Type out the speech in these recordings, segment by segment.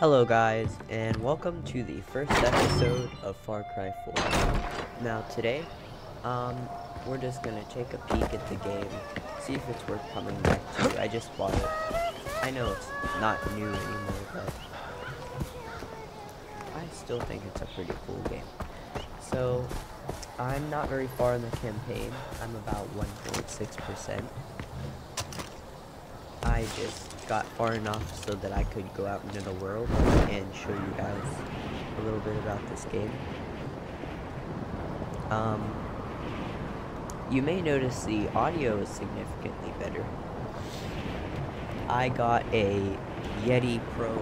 Hello guys, and welcome to the first episode of Far Cry 4. Now today, we're just gonna take a peek at the game, see if it's worth coming back to. I just bought it. I know it's not new anymore, but I still think it's a pretty cool game. So, I'm not very far in the campaign. I'm about 1.6%. I just got far enough so that I could go out into the world and show you guys a little bit about this game. You may notice the audio is significantly better. I got a Yeti Pro,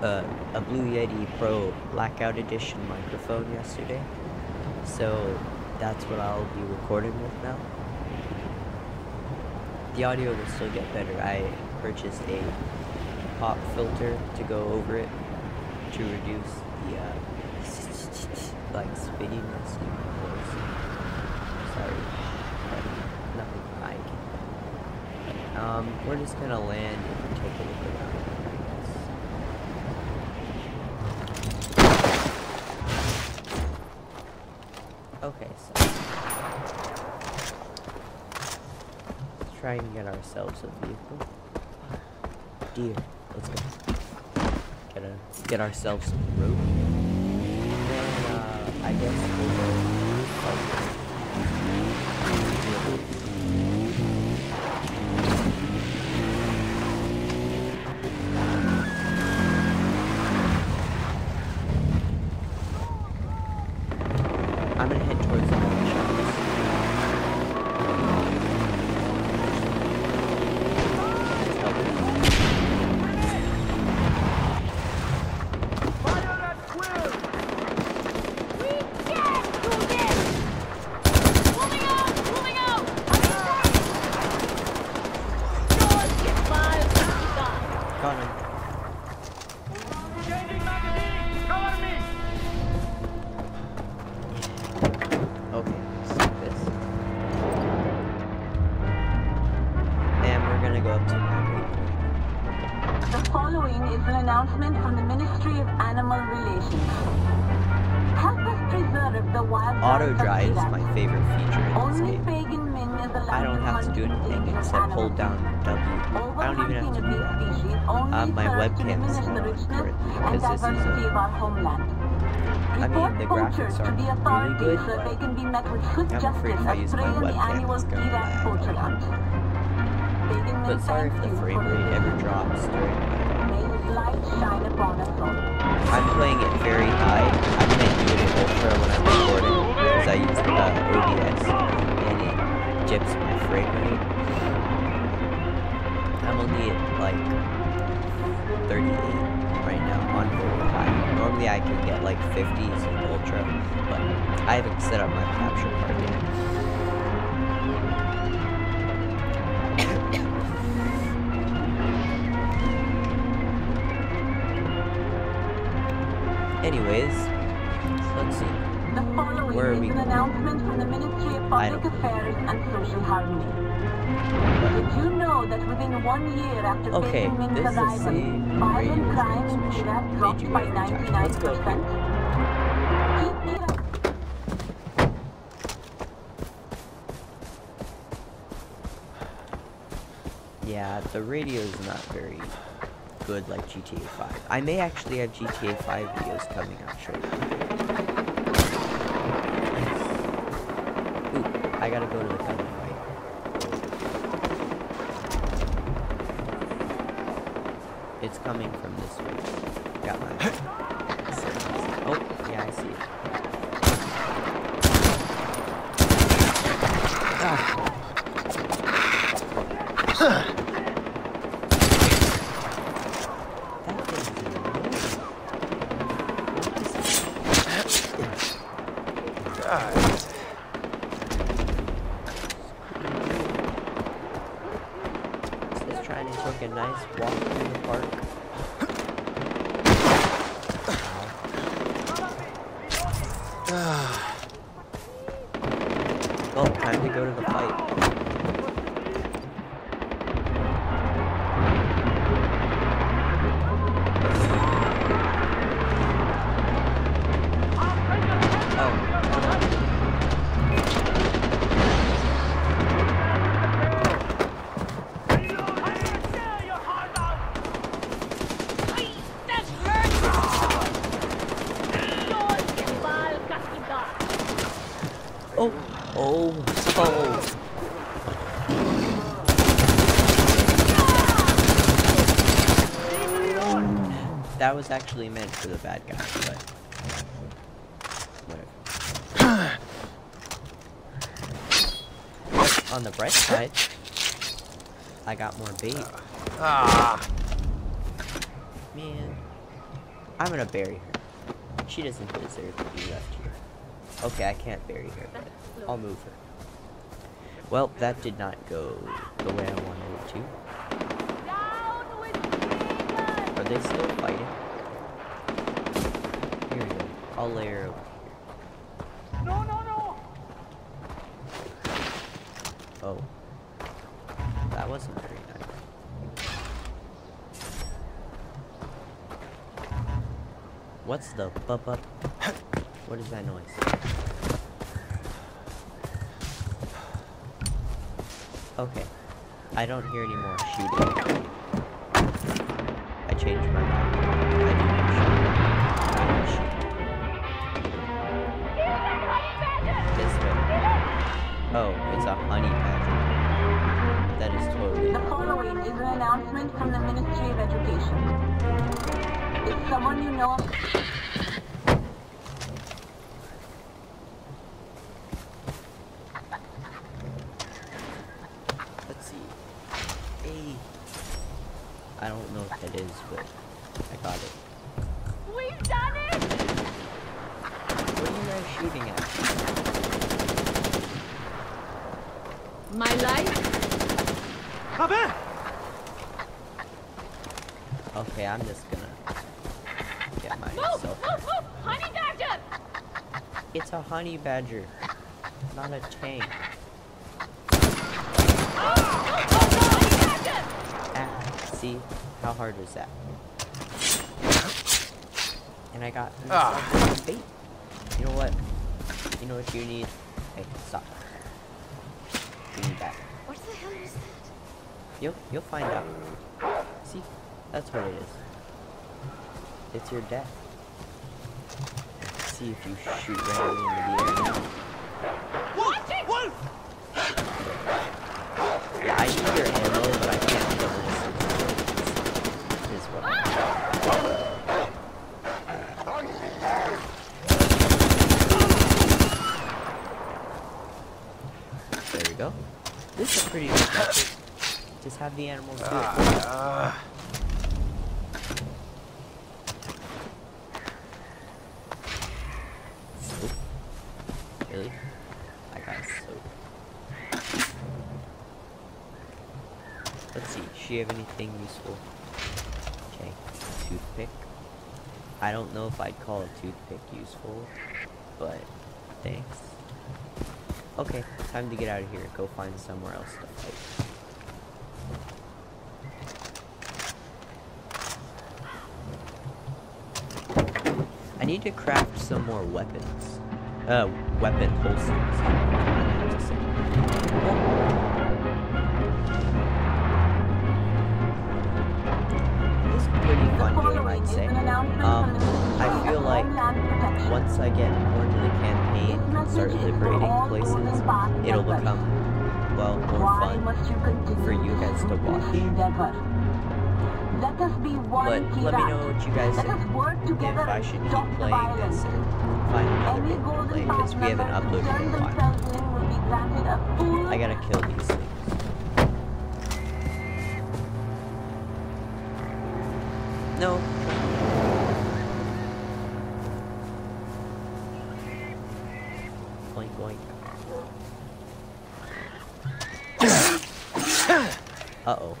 a Blue Yeti Pro Blackout Edition microphone yesterday, so that's what I'll be recording with now. The audio will still get better. I purchased a pop filter to go over it to reduce the like spittiness in my voice. Sorry, nothing like. We're just gonna land and take a look around, I guess. Okay, so try and get ourselves a vehicle. Deer, let's go. Get ourselves some rope. And I guess we'll go I'm gonna head towards the gun shops. Announcement from the Ministry of Animal Relations. Help us preserve the wild auto drive is my favorite feature in this game. I don't have to do anything except hold down W. I don't even have to do that. My webcam is not on currently because this is I mean, the graphics are really good, but I'm afraid if I use my webcam it's going to lag. But sorry if the frame rate ever drops during I'm playing it very high. I can't do it at ultra when I'm recording because I use OBS and it dips my frame rate. I'm only at like 38 right now on very high. Normally I can get like 50s in ultra, but I haven't set up my capture card yet. Anyways, let's see. Where are we going? Announcement from the Ministry of Public Affairs and Social Harmony. Did you know that within 1 year after facing Min's arrival, violent crime in Iraq dropped by 99%? Yeah, the radio is not very good like GTA 5. I may actually have GTA 5 videos coming out shortly. Ooh, I gotta go to the gunfight. It's coming from this way. Got my... Oh, yeah, I see it. Ah. Just trying to take a nice walk through the park. Well, time to go to the fight. Oh. That was actually meant for the bad guy, but whatever. On the bright side, I got more bait. Man, I'm gonna bury her. She doesn't deserve to be left here. Okay, I can't bury her, but I'll move her. Well, that did not go the way I wanted it to. Are they still fighting? Here we go. I'll lay her over here. No! Oh. That wasn't very nice. What's the bup? What is that noise? Okay. I don't hear any more shooting. I changed my mind. I didn't shoot. This way. Oh, it's a honey badger. That is totally. The following is an announcement from the Ministry of Education. If someone you know of... Let's see. I don't know what that is, but I got it. We've done it! What are you guys shooting at? My life? Okay, I'm just gonna get Move! myself. Honey badger! It's a honey badger, not a tank. Ah, see? How hard was that? And I got myself bait. You know what? You know what you need? Hey, stop. You need that. What the hell is that? You'll find out. See? That's what it is. It's your death. See if you shoot randomly into the air. Watch it! Wolf! Yeah, I need your ammo, but I can't kill this. Is what There we go. This is pretty effective. Just have the animals do it. Soap? Really? I got soap. Let's see. Does she have anything useful? Okay. Toothpick. I don't know if I'd call a toothpick useful, but thanks. Okay, time to get out of here. Go find somewhere else to fight. I need to craft some more weapons. Weapon holsters. This is a pretty fun game, I'd say. I feel like once I get more into the campaign and start liberating places, it'll become, well, more fun for you guys to watch. But let me know what you guys think, if I should keep playing this or find another game to play, because we haven't uploaded in a while. I gotta kill these things. No. Boink boink. Uh-oh.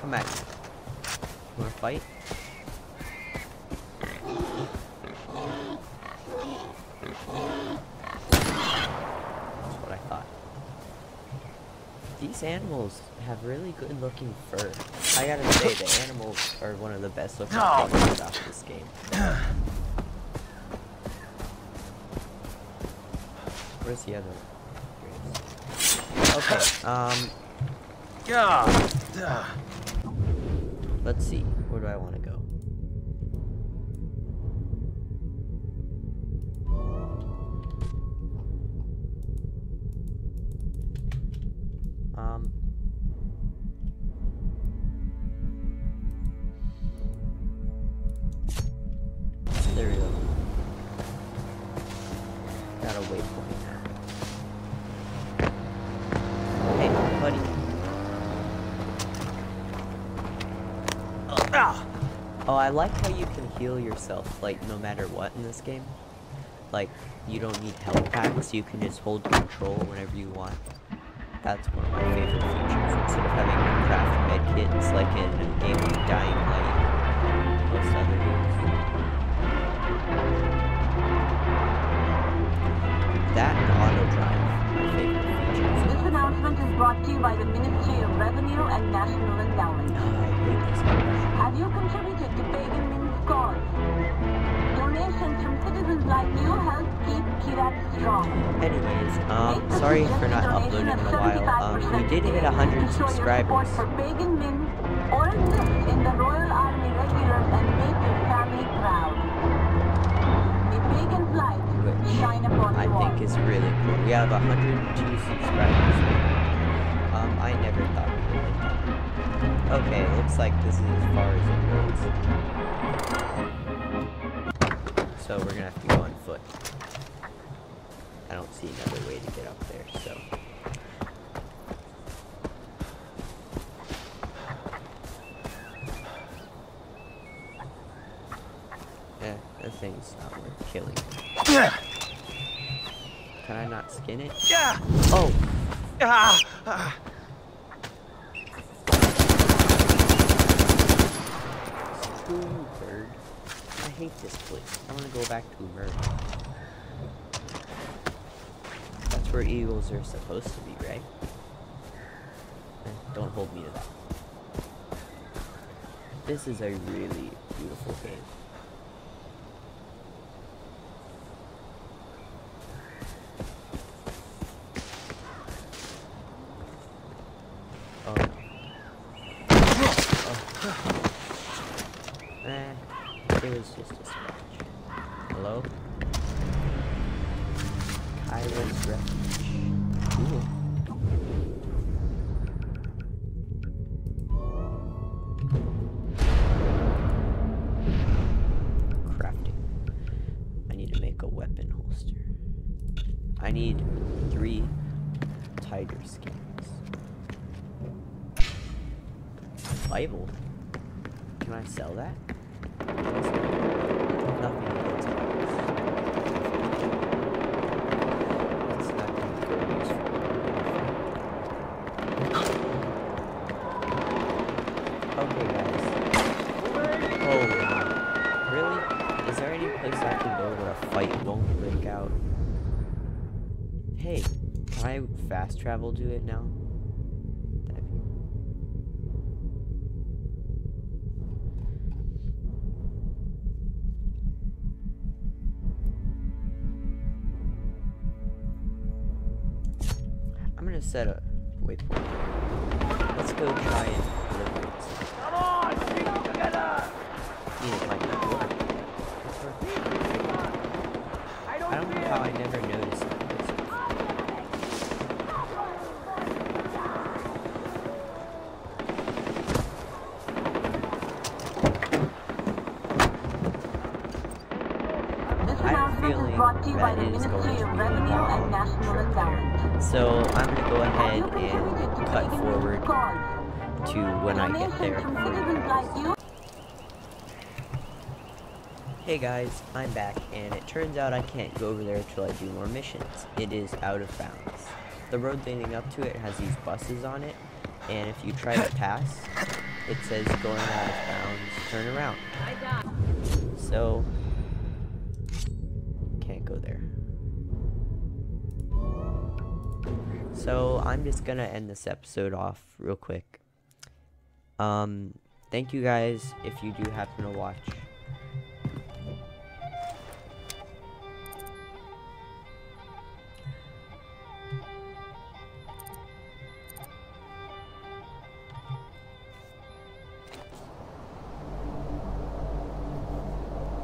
Come back. You wanna fight? That's what I thought. These animals have really good looking fur. I gotta say, the animals are one of the best looking things about this game. Where's the other one? Okay, let's see. Where do I want to go? there we go. Got a waypoint now. Hey, buddy. Oh, I like how you can heal yourself, like, no matter what in this game. Like, you don't need health packs, you can just hold control whenever you want. That's one of my favorite features. Instead of having to craft med kits like in a game like Dying Light, most other games. That and auto drive, my favorite features. This announcement is brought to you by the Ministry of Revenue and National Endowment. Oh, I hate this game. Have you contributed to Pagan Min's cause? Donations from citizens like you help keep Kirat strong. Anyways, sorry for not uploading in a while. We did hit 100 subscribers. For Pagan Min, or enlist in the Royal Army Regulars and make your family proud. May Pagan's light shine upon you all. I think is really cool. We have 102 subscribers. I never thought we would hit that. Okay, looks like this is as far as it goes. So we're gonna have to go on foot. I don't see another way to get up there, so. Yeah, that thing's not worth killing. Can I not skin it? Yeah. Oh! Screw bird. I hate this place. I want to go back to America. That's where eagles are supposed to be, right? Don't hold me to that. This is a really beautiful game. Oh no. It was just a scratch. Hello? Kyra's Refuge. Cool. Crafting. I need to make a weapon holster. I need 3 tiger skins. Bible. Can I sell that? Nothing against tigers. It's not going to go useful. Okay, guys. Oh, wow. Really? Is there any place I can go where a fight won't break out? Hey, can I fast travel to it now? I'm gonna set a waypoint. Let's go try and liberate some. Come on, stick together. Yeah, it might not work. I don't know how I never noticed that. Brought to you by the Ministry of Revenue and National Endowment. So I'm gonna go ahead and cut forward to when I get there for you guys. Hey guys, I'm back, and it turns out I can't go over there till I do more missions. It is out of bounds. The road leading up to it has these buses on it, and if you try to pass, it says going out of bounds, turn around. So go there. So I'm just gonna end this episode off real quick. Thank you guys if you do happen to watch.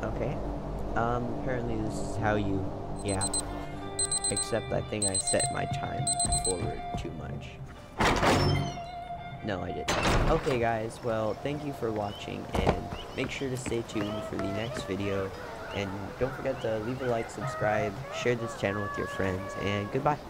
Okay. Apparently this is how you, yeah. Except I think I set my time forward too much. No, I didn't. Okay guys, well, thank you for watching, and make sure to stay tuned for the next video, And don't forget to leave a like, subscribe, share this channel with your friends, and goodbye.